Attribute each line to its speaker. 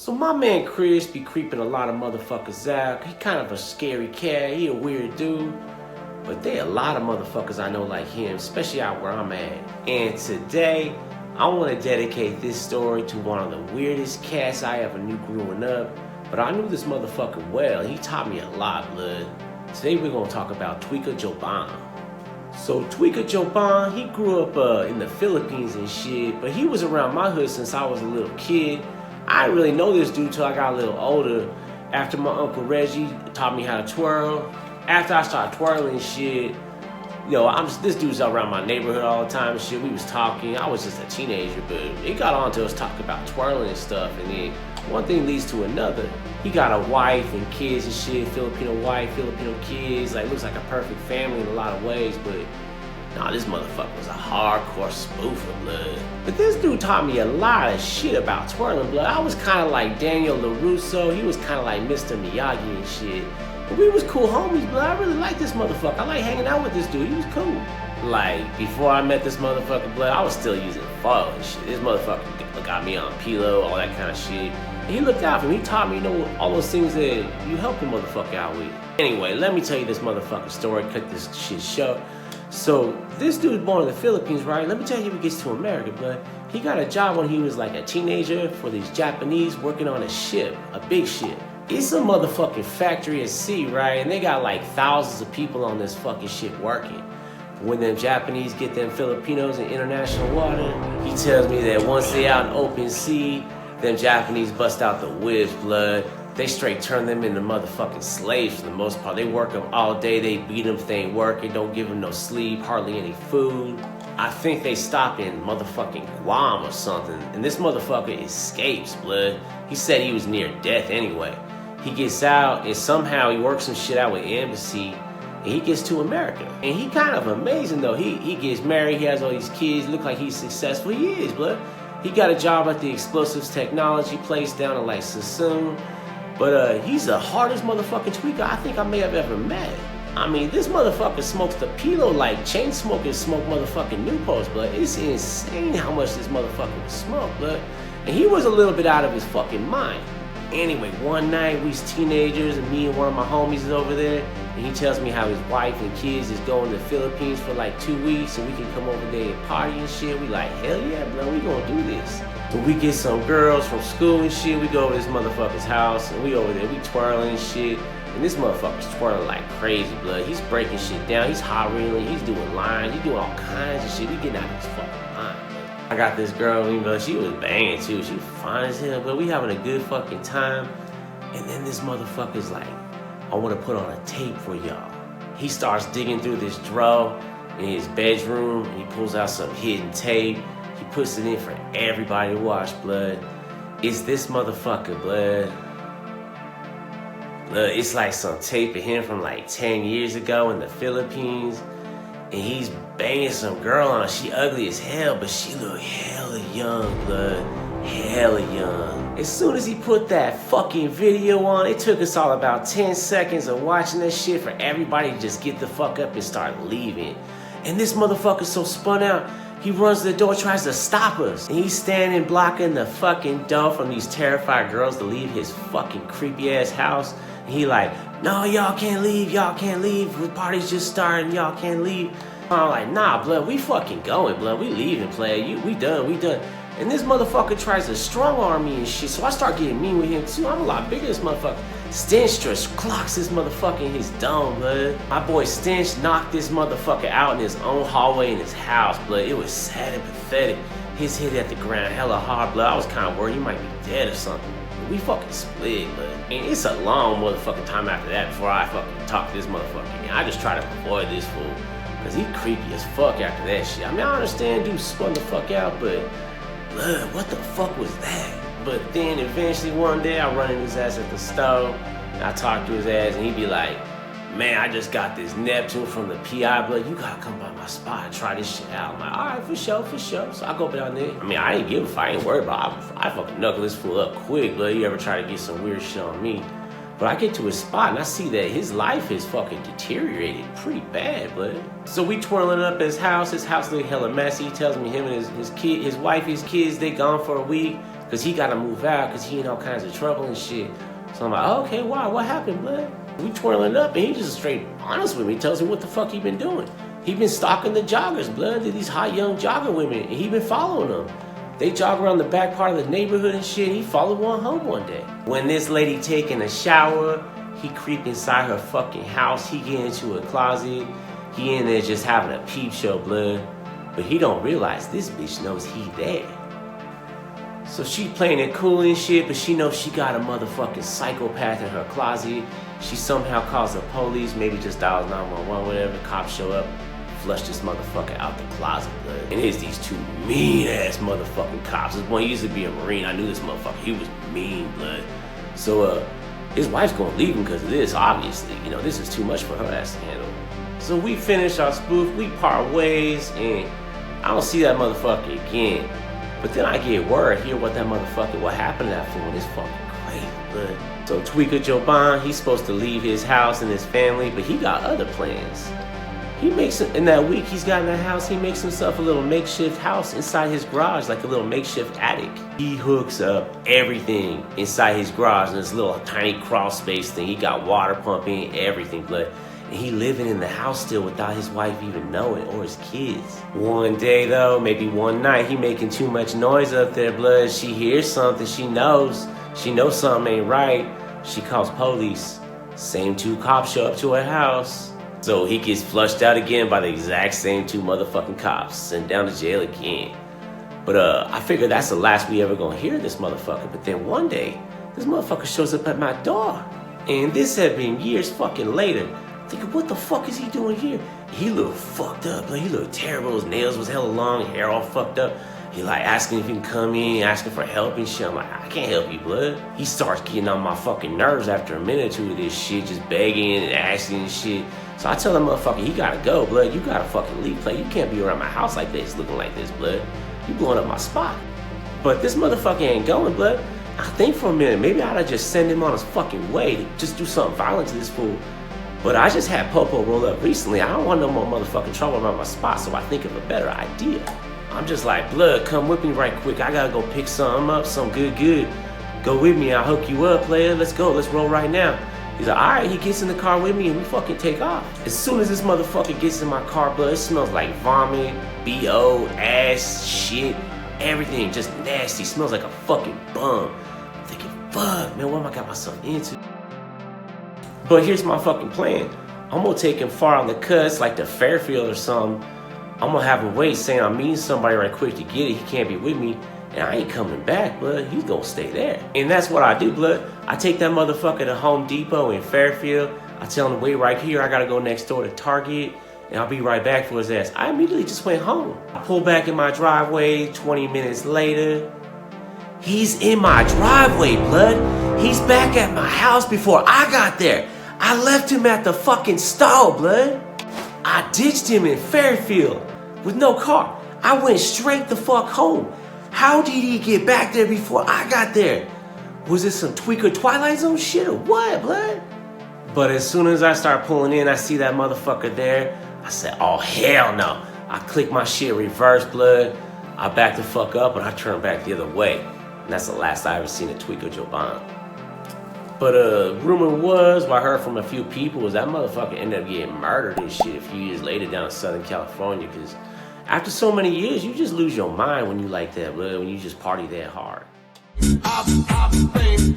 Speaker 1: So my man Chris be creeping a lot of motherfuckers out. He kind of a scary cat, he a weird dude. But there are a lot of motherfuckers I know like him, especially out where I'm at. And today, I want to dedicate this story to one of the weirdest cats I ever knew growing up. But I knew this motherfucker well. He taught me a lot, blood. Today we're going to talk about Joban. So Joban, he grew up in the Philippines and shit, but he was around my hood since I was a little kid. I didn't really know this dude till I got a little older. After my Uncle Reggie taught me how to twirl. After I started twirling shit, this dude's around my neighborhood all the time and shit. We was talking. I was just a teenager, but it got on to us talking about twirling and stuff. And then one thing leads to another. He got a wife and kids and shit. Filipino wife, Filipino kids. Like, looks like a perfect family in a lot of ways, but nah, this motherfucker was a hardcore spoofer, blood. But this dude taught me a lot of shit about twirling, blood. I was kind of like Daniel LaRusso. He was kind of like Mr. Miyagi and shit. But we was cool homies, blood. I really like this motherfucker. I like hanging out with this dude. He was cool. Like, before I met this motherfucker, blood, I was still using pho and shit. This motherfucker got me on Pilo, all that kind of shit. And he looked out for me. He taught me, all those things that you help a motherfucker out with. Anyway, let me tell you this motherfucking story. Cut this shit short. So, this dude's born in the Philippines, right? Let me tell you how he gets to America, but he got a job when he was like a teenager for these Japanese working on a ship, a big ship. It's a motherfucking factory at sea, right? And they got like thousands of people on this fucking ship working. When them Japanese get them Filipinos in international water, he tells me that once they out in open sea, them Japanese bust out the whips, blood. They straight turn them into motherfucking slaves for the most part. They work them all day, they beat them if they ain't working, don't give them no sleep, hardly any food. I think they stop in motherfucking Guam or something, and this motherfucker escapes, blood. He said he was near death anyway. He gets out, and somehow he works some shit out with the embassy, and he gets to America. And he kind of amazing though. He gets married, he has all these kids, look like he's successful. He is, blood. He got a job at the explosives technology place down in like Sassoon. But he's the hardest motherfucking tweaker I think I may have ever met. I mean, this motherfucker smokes the Pilo like chain smokers smoke motherfucking Newports, blood. It's insane how much this motherfucker would smoke, blood. And he was a little bit out of his fucking mind. Anyway, one night we was teenagers and me and one of my homies is over there, and he tells me how his wife and kids is going to the Philippines for like 2 weeks so we can come over there and party and shit. We like, hell yeah, bro, we gonna do this. So we get some girls from school and shit, we go over to this motherfucker's house and we over there, we twirling and shit. And this motherfucker's twirling like crazy, blood. He's breaking shit down, he's hot reeling, he's doing lines, he's doing all kinds of shit. We getting out of his fucking mind. I got this girl, she was banging too. She was fine as hell, but we having a good fucking time. And then this motherfucker's like, I want to put on a tape for y'all. He starts digging through this drawer in his bedroom, and he pulls out some hidden tape. He puts it in for everybody to watch, blood. It's this motherfucker, blood. Blood, it's like some tape of him from like 10 years ago in the Philippines. And he's banging some girl on. She ugly as hell, but she look hella young, blood. Hella young. As soon as he put that fucking video on, it took us all about 10 seconds of watching that shit for everybody to just get the fuck up and start leaving. And this motherfucker's so spun out, he runs to the door, tries to stop us. And he's standing blocking the fucking door from these terrified girls to leave his fucking creepy ass house. And he like, no, y'all can't leave, the party's just starting, y'all can't leave. I'm like, nah, blood, we fucking going, blood, we leaving, player, we done. And this motherfucker tries to strong arm me and shit, so I start getting mean with him too. I'm a lot bigger than this motherfucker. Stench just clocks this motherfucker in his dome, blood. My boy Stench knocked this motherfucker out in his own hallway in his house, blood. It was sad and pathetic. His hit at the ground hella hard, blood. I was kind of worried he might be dead or something. But we fucking split, blood. And it's a long motherfucking time after that before I fucking talk to this motherfucker again. I just try to avoid this fool, cause he creepy as fuck after that shit. I mean, I understand dude spun the fuck out, but blood, what the fuck was that? But then eventually one day I run into his ass at the stove and I talk to his ass and he be like, man, I just got this Neptune from the PI, blood. You gotta come by my spot and try this shit out. I'm like, all right, for sure. So I go down there. I mean, I ain't give a fuck, I ain't worried about it. I fucking knuckle this fool up quick, blood. You ever try to get some weird shit on me? But I get to his spot and I see that his life is fucking deteriorated pretty bad, blood. So we twirling up his house. His house look hella messy. He tells me him and his wife, his kids, they gone for a week. because he got to move out because he in all kinds of trouble and shit. So I'm like, oh, okay, why? What happened, blood? We twirling up, and he just straight honest with me, tells me what the fuck he been doing. He been stalking the joggers, blood, these hot young jogger women, and he been following them. They jog around the back part of the neighborhood and shit. He followed one home one day. When this lady taking a shower, he creep inside her fucking house. He get into a closet. He in there just having a peep show, blood. But he don't realize this bitch knows he there. So she playing it cool and shit, but she knows she got a motherfucking psychopath in her closet. She somehow calls the police, maybe just dials 911, whatever. Cops show up, flush this motherfucker out the closet, blood. And it's these two mean-ass motherfucking cops. This one used to be a Marine. I knew this motherfucker. He was mean, blood. So, his wife's gonna leave him because of this, obviously. You know, this is too much for her ass to handle. So we finish our spoof, we part ways, and I don't see that motherfucker again. But then I get word, hear what happened to that fool, and it's fucking crazy, blood. So Tweaker Joban, he's supposed to leave his house and his family, but he got other plans. He makes, in that week he's got in the house, he makes himself a little makeshift house inside his garage, like a little makeshift attic. He hooks up everything inside his garage in this little tiny crawl space thing. He got water pumping, everything, blood. And he living in the house still without his wife even knowing, or his kids. One day though, maybe one night, he making too much noise up there, blood. She hears something, she knows something ain't right. She calls police. Same two cops show up to her house. So he gets flushed out again by the exact same two motherfucking cops, sent down to jail again. But I figured that's the last we ever gonna hear of this motherfucker. But then one day, this motherfucker shows up at my door. And this had been years fucking later. Thinking, what the fuck is he doing here? He looked fucked up, like he looked terrible. His nails was hella long, hair all fucked up. He like asking if he can come in, asking for help and shit. I'm like, I can't help you, blood. He starts getting on my fucking nerves after a minute or two of this shit, just begging and asking and shit. So I tell that motherfucker, he gotta go, blood. You gotta fucking leave, play. You can't be around my house like this, looking like this, blood. You blowing up my spot. But this motherfucker ain't going, blood. I think for a minute, maybe I oughta just send him on his fucking way to just do something violent to this fool. But I just had Popo roll up recently. I don't want no more motherfucking trouble around my spot, so I think of a better idea. I'm just like, blood, come with me right quick. I gotta go pick something up, some good. Go with me, I'll hook you up, player. Let's go, let's roll right now. He's like, all right, he gets in the car with me and we fucking take off. As soon as this motherfucker gets in my car, blood, it smells like vomit, BO, ass, shit, everything, just nasty. Smells like a fucking bum. I'm thinking, fuck, man, what am I got myself into? But here's my fucking plan. I'm gonna take him far on the cuts, like to Fairfield or something. I'm gonna have him wait, saying I'm meeting somebody right quick to get it. He can't be with me, and I ain't coming back, blood. He's gonna stay there. And that's what I do, blood. I take that motherfucker to Home Depot in Fairfield. I tell him to wait right here. I gotta go next door to Target, and I'll be right back for his ass. I immediately just went home. I pull back in my driveway. 20 minutes later, he's in my driveway, blood. He's back at my house before I got there. I left him at the fucking stall, blood. I ditched him in Fairfield with no car. I went straight the fuck home. How did he get back there before I got there? Was it some Tweaker Twilight Zone shit or what, blood? But as soon as I start pulling in, I see that motherfucker there. I said, oh, hell no. I click my shit reverse, blood. I back the fuck up and I turn back the other way. And that's the last I ever seen of Tweaker Joban. But rumor was, what I heard from a few people, was that motherfucker ended up getting murdered and shit a few years later down in Southern California. Because after so many years, you just lose your mind when you like that, blood, when you just party that hard. I've been